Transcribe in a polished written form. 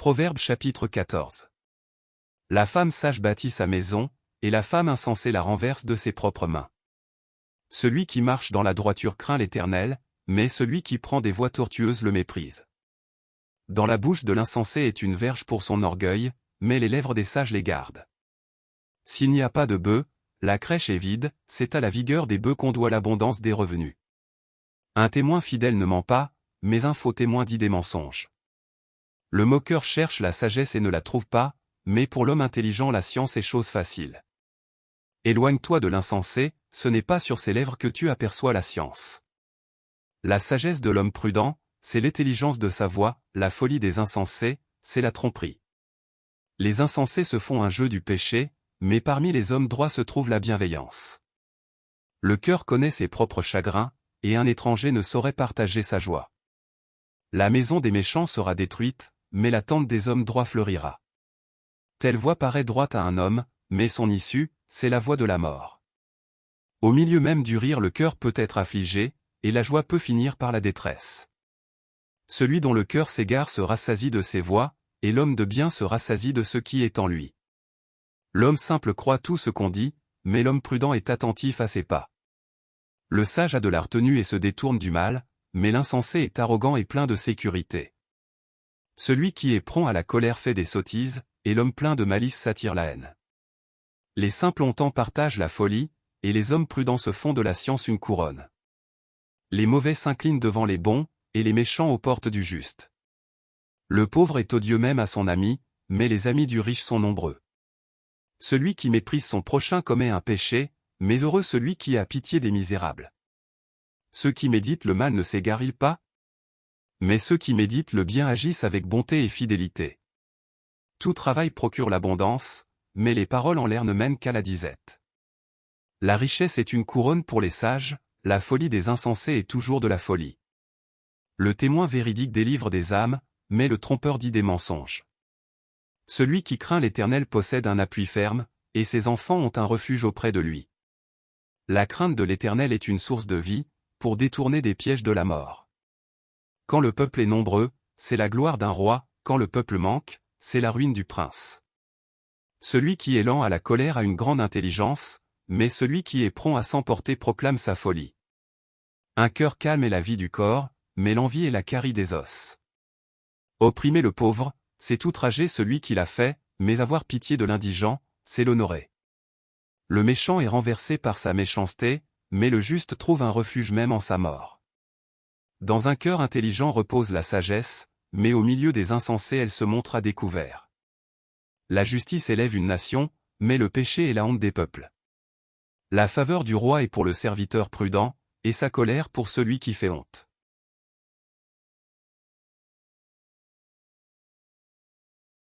Proverbe chapitre 14. La femme sage bâtit sa maison, et la femme insensée la renverse de ses propres mains. Celui qui marche dans la droiture craint l'Éternel, mais celui qui prend des voies tortueuses le méprise. Dans la bouche de l'insensé est une verge pour son orgueil, mais les lèvres des sages les gardent. S'il n'y a pas de bœufs, la crèche est vide, c'est à la vigueur des bœufs qu'on doit l'abondance des revenus. Un témoin fidèle ne ment pas, mais un faux témoin dit des mensonges. Le moqueur cherche la sagesse et ne la trouve pas, mais pour l'homme intelligent la science est chose facile. Éloigne-toi de l'insensé, ce n'est pas sur ses lèvres que tu aperçois la science. La sagesse de l'homme prudent, c'est l'intelligence de sa voix, la folie des insensés, c'est la tromperie. Les insensés se font un jeu du péché, mais parmi les hommes droits se trouve la bienveillance. Le cœur connaît ses propres chagrins, et un étranger ne saurait partager sa joie. La maison des méchants sera détruite, mais la tente des hommes droits fleurira. Telle voie paraît droite à un homme, mais son issue, c'est la voie de la mort. Au milieu même du rire le cœur peut être affligé, et la joie peut finir par la détresse. Celui dont le cœur s'égare se rassasie de ses voies, et l'homme de bien se rassasie de ce qui est en lui. L'homme simple croit tout ce qu'on dit, mais l'homme prudent est attentif à ses pas. Le sage a de la retenue et se détourne du mal, mais l'insensé est arrogant et plein de sécurité. Celui qui est prompt à la colère fait des sottises, et l'homme plein de malice s'attire la haine. Les simples longtemps partagent la folie, et les hommes prudents se font de la science une couronne. Les mauvais s'inclinent devant les bons, et les méchants aux portes du juste. Le pauvre est odieux même à son ami, mais les amis du riche sont nombreux. Celui qui méprise son prochain commet un péché, mais heureux celui qui a pitié des misérables. Ceux qui méditent le mal ne s'égarent-ils pas? Mais ceux qui méditent le bien agissent avec bonté et fidélité. Tout travail procure l'abondance, mais les paroles en l'air ne mènent qu'à la disette. La richesse est une couronne pour les sages, la folie des insensés est toujours de la folie. Le témoin véridique délivre des âmes, mais le trompeur dit des mensonges. Celui qui craint l'Éternel possède un appui ferme, et ses enfants ont un refuge auprès de lui. La crainte de l'Éternel est une source de vie, pour détourner des pièges de la mort. Quand le peuple est nombreux, c'est la gloire d'un roi, quand le peuple manque, c'est la ruine du prince. Celui qui est lent à la colère a une grande intelligence, mais celui qui est prompt à s'emporter proclame sa folie. Un cœur calme est la vie du corps, mais l'envie est la carie des os. Opprimer le pauvre, c'est outrager celui qui l'a fait, mais avoir pitié de l'indigent, c'est l'honorer. Le méchant est renversé par sa méchanceté, mais le juste trouve un refuge même en sa mort. Dans un cœur intelligent repose la sagesse, mais au milieu des insensés elle se montre à découvert. La justice élève une nation, mais le péché est la honte des peuples. La faveur du roi est pour le serviteur prudent, et sa colère pour celui qui fait honte.